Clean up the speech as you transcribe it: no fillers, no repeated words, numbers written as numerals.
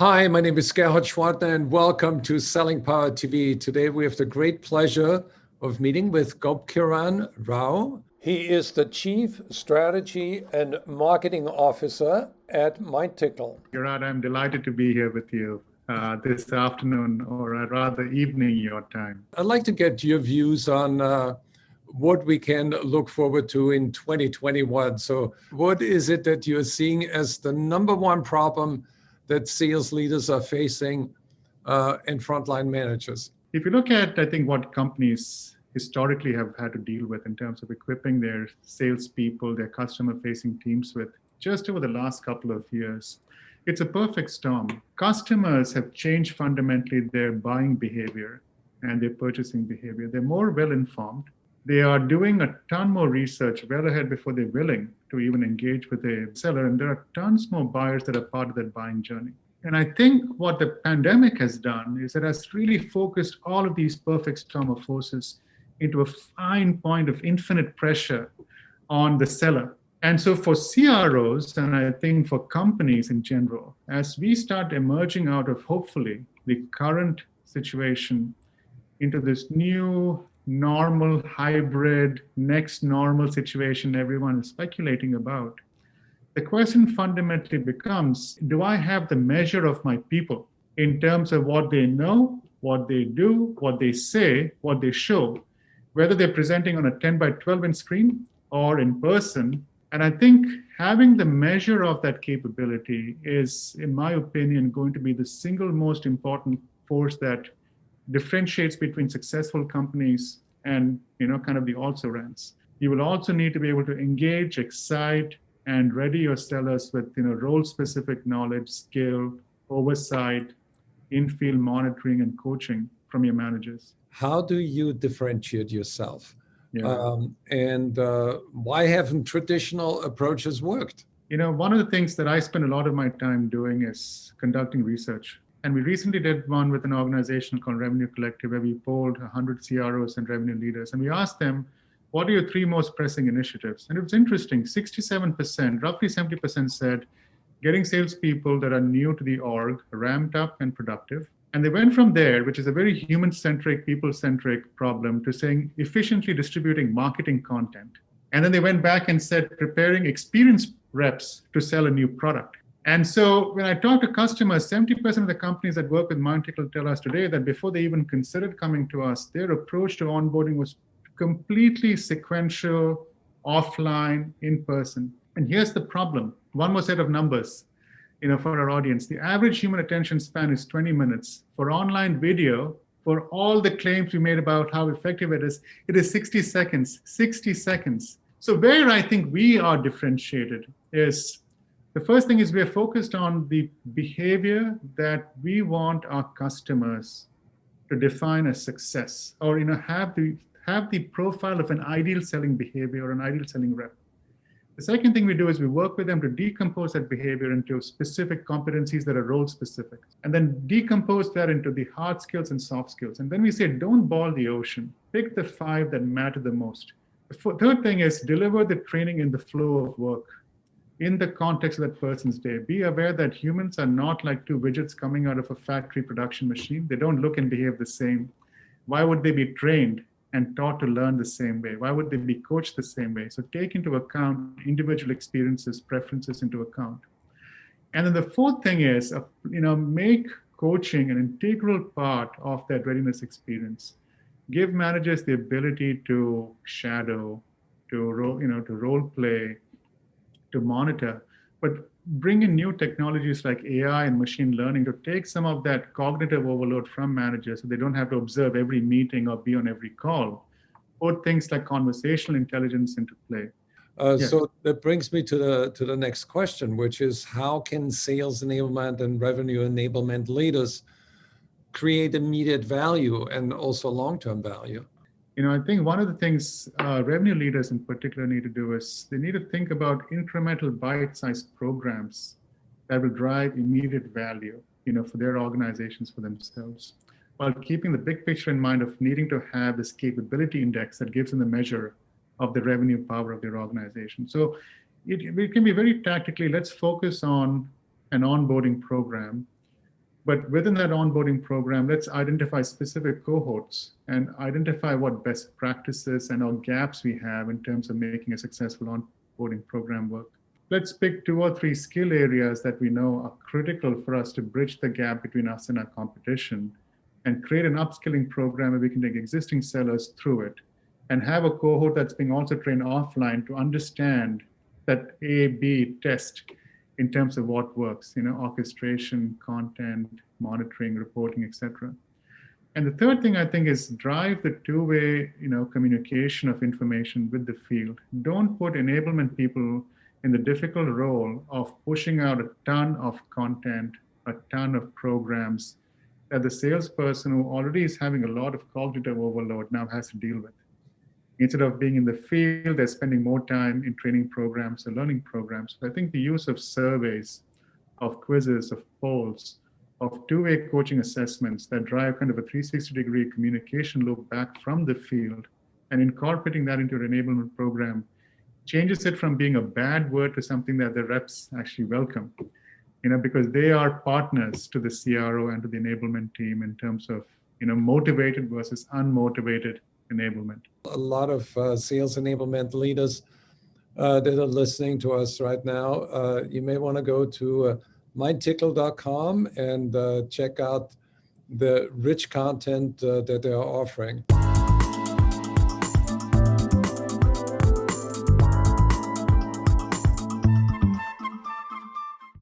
Hi, my name is Gerhard Schwartner and welcome to Selling Power TV. Today we have the great pleasure of meeting with Gopkiran Rao. He is the Chief Strategy and Marketing Officer at MindTickle. Gerhard, I'm delighted to be here with you this afternoon, or rather evening your time. I'd like to get your views on what we can look forward to in 2021. So what is it that you're seeing as the number one problem that sales leaders are facing and frontline managers? If you look at, I think, what companies historically have had to deal with in terms of equipping their salespeople, their customer-facing teams with, just over the last couple of years, it's a perfect storm. Customers have changed fundamentally their buying behavior and their purchasing behavior. They're more well-informed. They are doing a ton more research well ahead before they're willing to even engage with a seller. And there are tons more buyers that are part of that buying journey. And I think what the pandemic has done is it has really focused all of these perfect storm of forces into a fine point of infinite pressure on the seller. And so for CROs, and I think for companies in general, as we start emerging out of, hopefully, the current situation into this new normal, hybrid, next normal situation everyone is speculating about, the question fundamentally becomes, do I have the measure of my people in terms of what they know, what they do, what they say, what they show, whether they're presenting on a 10 by 12 inch screen or in person? And I think having the measure of that capability is, in my opinion, going to be the single most important force that differentiates between successful companies and, kind of the also-rans. You will also need to be able to engage, excite, and ready your sellers with, role-specific knowledge, skill, oversight, in-field monitoring and coaching from your managers. How do you differentiate yourself? Yeah. And why haven't traditional approaches worked? One of the things that I spend a lot of my time doing is conducting research. And we recently did one with an organization called Revenue Collective, where we polled 100 CROs and revenue leaders. And we asked them, what are your three most pressing initiatives? And it was interesting, 67%, roughly 70% said, getting salespeople that are new to the org ramped up and productive. And they went from there, which is a very human-centric, people-centric problem, to saying efficiently distributing marketing content. And then they went back and said, preparing experienced reps to sell a new product. And so when I talk to customers, 70% of the companies that work with MindTickle tell us today that before they even considered coming to us, their approach to onboarding was completely sequential, offline, in person. And here's the problem. One more set of numbers, for our audience. The average human attention span is 20 minutes. For online video, for all the claims we made about how effective it is 60 seconds, 60 seconds. So where I think we are differentiated is, the first thing is we are focused on the behavior that we want our customers to define as success, or have the profile of an ideal selling behavior or an ideal selling rep. The second thing we do is we work with them to decompose that behavior into specific competencies that are role specific, and then decompose that into the hard skills and soft skills. And then we say, don't boil the ocean. Pick the 5 that matter the most. The third thing is deliver the training in the flow of work, in the context of that person's day. Be aware that humans are not like 2 widgets coming out of a factory production machine. They don't look and behave the same. Why would they be trained and taught to learn the same way? Why would they be coached the same way? So take into account individual experiences, preferences into account. And then the fourth thing is, make coaching an integral part of that readiness experience. Give managers the ability to shadow, to role play, to monitor, but bring in new technologies like AI and machine learning to take some of that cognitive overload from managers so they don't have to observe every meeting or be on every call. Put things like conversational intelligence into play. So that brings me to the next question, which is, how can sales enablement and revenue enablement leaders create immediate value and also long-term value? I think one of the things revenue leaders in particular need to do is they need to think about incremental bite-sized programs that will drive immediate value, for their organizations, for themselves, while keeping the big picture in mind of needing to have this capability index that gives them the measure of the revenue power of their organization. So it can be very tactically, let's focus on an onboarding program But within that onboarding program, let's identify specific cohorts and identify what best practices and or gaps we have in terms of making a successful onboarding program work. Let's pick 2 or 3 skill areas that we know are critical for us to bridge the gap between us and our competition and create an upskilling program where we can take existing sellers through it and have a cohort that's being also trained offline to understand that A/B test in terms of what works, orchestration, content, monitoring, reporting, etc. And the third thing I think is drive the two-way, communication of information with the field. Don't put enablement people in the difficult role of pushing out a ton of content, a ton of programs that the salesperson who already is having a lot of cognitive overload now has to deal with. Instead of being in the field, they're spending more time in training programs or learning programs. So I think the use of surveys, of quizzes, of polls, of two-way coaching assessments that drive kind of a 360-degree communication loop back from the field and incorporating that into an enablement program changes it from being a bad word to something that the reps actually welcome, because they are partners to the CRO and to the enablement team in terms of, motivated versus unmotivated enablement. A lot of sales enablement leaders that are listening to us right now, you may want to go to mindtickle.com and check out the rich content that they are offering.